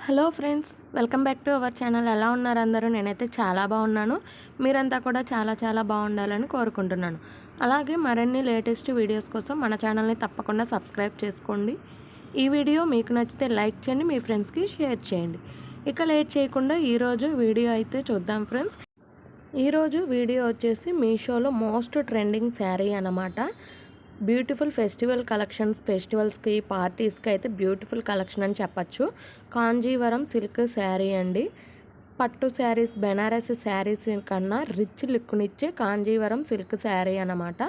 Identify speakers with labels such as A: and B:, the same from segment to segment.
A: Hello friends, welcome back to our channel. ఎలా ఉన్నారు అందరూ? నేనైతే చాలా బాగున్నాను. మీరంతా కూడా చాలా బాగుండాలని కోరుకుంటున్నాను. అలాగే మరిన్ని లేటెస్ట్ వీడియోస్ కోసం మన ఛానల్ని తప్పకుండా సబ్స్క్రైబ్ చేసుకోండి. ఈ వీడియో మీకు నచ్చితే లైక్ చేయండి, మీ ఫ్రెండ్స్కి షేర్ చేయండి. ఇక లేట్ చేయకుండా ఈరోజు వీడియో అయితే చూద్దాం ఫ్రెండ్స్. ఈరోజు వీడియో వచ్చేసి మీషోలో మోస్ట్ ట్రెండింగ్ శారీ అన్నమాట. బ్యూటిఫుల్ ఫెస్టివల్ కలెక్షన్స్, ఫెస్టివల్స్కి పార్టీస్కి అయితే బ్యూటిఫుల్ కలెక్షన్ అని చెప్పచ్చు. కాంజీవరం సిల్క్ శారీ అండి. పట్టు శారీస్, బెనారస్ శారీస్ కన్నా రిచ్ లుక్నిచ్చే కాంజీవరం సిల్క్ శారీ అన్నమాట.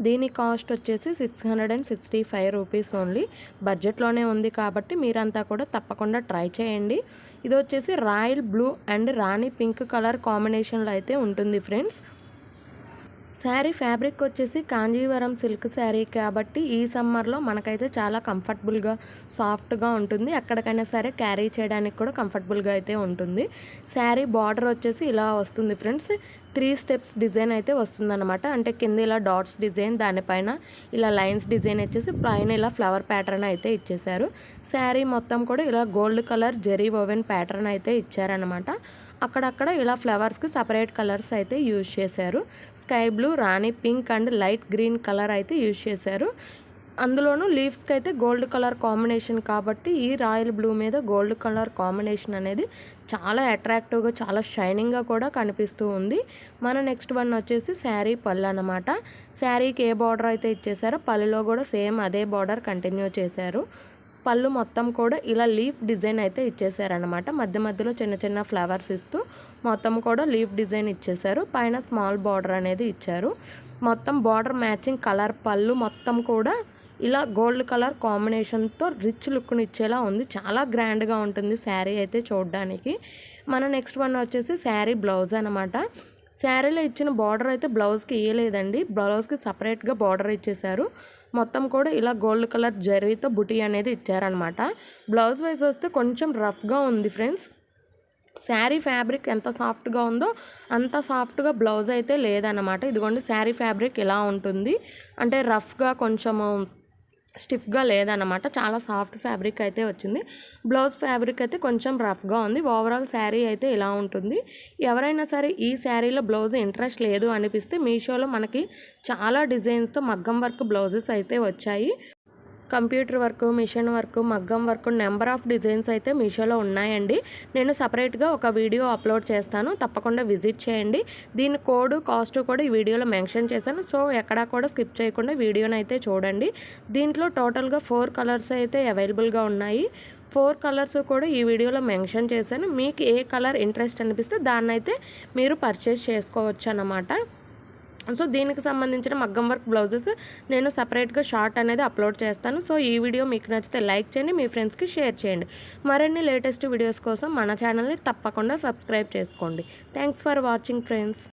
A: దీని కాస్ట్ వచ్చేసి 665 రూపీస్ ఓన్లీ. బడ్జెట్లోనే ఉంది కాబట్టి మీరంతా కూడా తప్పకుండా ట్రై చేయండి. ఇది వచ్చేసి royal blue and Rani pink colour కాంబినేషన్లో అయితే ఉంటుంది ఫ్రెండ్స్. శారీ ఫ్యాబ్రిక్ వచ్చేసి కాంజీవరం సిల్క్ శారీ కాబట్టి ఈ సమ్మర్లో మనకైతే చాలా కంఫర్టబుల్గా, సాఫ్ట్గా ఉంటుంది. ఎక్కడికైనా సరే క్యారీ చేయడానికి కూడా కంఫర్టబుల్గా అయితే ఉంటుంది. శారీ బార్డర్ వచ్చేసి ఇలా వస్తుంది ఫ్రెండ్స్. 3 స్టెప్స్ డిజైన్ అయితే వస్తుందన్నమాట. అంటే కింద ఇలా డాట్స్ డిజైన్, దానిపైన ఇలా లైన్స్ డిజైన్ వచ్చేసి పైన ఇలా ఫ్లవర్ ప్యాటర్న్ అయితే ఇచ్చేసారు. శారీ మొత్తం కూడా ఇలా gold colour zari woven pattern అయితే ఇచ్చారనమాట. అక్కడక్కడ ఇలా ఫ్లవర్స్కి సపరేట్ కలర్స్ అయితే యూజ్ చేశారు. Sky blue, rani pink and light green colour అయితే యూజ్ చేశారు. అందులోనూ లీవ్స్కి అయితే గోల్డ్ కలర్ కాంబినేషన్ కాబట్టి ఈ రాయల్ బ్లూ మీద గోల్డ్ కలర్ కాంబినేషన్ అనేది చాలా అట్రాక్టివ్గా, చాలా షైనింగ్గా కూడా కనిపిస్తూ ఉంది. మన నెక్స్ట్ వన్ వచ్చేసి శారీ పళ్ళు అనమాట. శారీకి ఏ బార్డర్ అయితే ఇచ్చేసారో పళ్ళులో కూడా సేమ్ అదే బార్డర్ కంటిన్యూ చేశారు. పళ్ళు మొత్తం కూడా ఇలా లీఫ్ డిజైన్ అయితే ఇచ్చేసారనమాట. మధ్యలో చిన్న ఫ్లవర్స్ ఇస్తూ మొత్తం కూడా లీఫ్ డిజైన్ ఇచ్చేసారు. పైన స్మాల్ బార్డర్ అనేది ఇచ్చారు. మొత్తం బార్డర్ మ్యాచింగ్ కలర్ పళ్ళు మొత్తం కూడా ఇలా గోల్డ్ కలర్ కాంబినేషన్తో రిచ్ లుక్ని ఇచ్చేలా ఉంది. చాలా గ్రాండ్గా ఉంటుంది శారీ అయితే చూడడానికి. మన నెక్స్ట్ వన్ వచ్చేసి శారీ బ్లౌజ్ అనమాట. శారీలో ఇచ్చిన బార్డర్ అయితే బ్లౌజ్కి ఇవ్వలేదండి. బ్లౌజ్కి సపరేట్గా బార్డర్ ఇచ్చేసారు. మొత్తం కూడా ఇలా గోల్డ్ కలర్ జరీతో బుటీ అనేది ఇచ్చారనమాట. బ్లౌజ్ వైజ్ వస్తే కొంచెం రఫ్గా ఉంది ఫ్రెండ్స్. శారీ ఫ్యాబ్రిక్ ఎంత సాఫ్ట్గా ఉందో అంత సాఫ్ట్గా బ్లౌజ్ అయితే లేదన్నమాట. ఇదిగోండి శారీ ఫ్యాబ్రిక్ ఇలా ఉంటుంది. అంటే రఫ్గా కొంచెము స్టిఫ్గా లేదన్నమాట. చాలా సాఫ్ట్ ఫ్యాబ్రిక్ అయితే వచ్చింది. బ్లౌజ్ ఫ్యాబ్రిక్ అయితే కొంచెం రఫ్గా ఉంది. ఓవరాల్ శారీ అయితే ఇలా ఉంటుంది. ఎవరైనా సరే ఈ శారీలో బ్లౌజ్ ఇంట్రెస్ట్ లేదు అనిపిస్తే మీషోలో మనకి చాలా డిజైన్స్తో మగ్గం వర్క్ బ్లౌజెస్ అయితే వచ్చాయి. కంప్యూటర్ వర్క్, మిషన్ వర్క్, మగ్గం వర్క్ నెంబర్ ఆఫ్ డిజైన్స్ అయితే మీషోలో ఉన్నాయండి. నేను సపరేట్గా ఒక వీడియో అప్లోడ్ చేస్తాను, తప్పకుండా విజిట్ చేయండి. దీని కోడ్, కాస్ట్ కూడా ఈ వీడియోలో మెన్షన్ చేశాను. సో ఎక్కడా కూడా స్కిప్ చేయకుండా వీడియోని అయితే చూడండి. దీంట్లో టోటల్గా 4 కలర్స్ అయితే అవైలబుల్గా ఉన్నాయి. 4 కలర్స్ కూడా ఈ వీడియోలో మెన్షన్ చేశాను. మీకు ఏ కలర్ ఇంట్రెస్ట్ అనిపిస్తే దాన్ని అయితే మీరు పర్చేస్ చేసుకోవచ్చు అన్నమాట. సో దీనికి సంబంధించిన మగ్గం వర్క్ బ్లౌజెస్ నేను సపరేట్గా షార్ట్ అనేది అప్లోడ్ చేస్తాను. సో ఈ వీడియో మీకు నచ్చితే లైక్ చేయండి, మీ ఫ్రెండ్స్కి షేర్ చేయండి. మరిన్ని లేటెస్ట్ వీడియోస్ కోసం మన ఛానల్ని తప్పకుండా సబ్స్క్రైబ్ చేసుకోండి. Thanks for watching friends.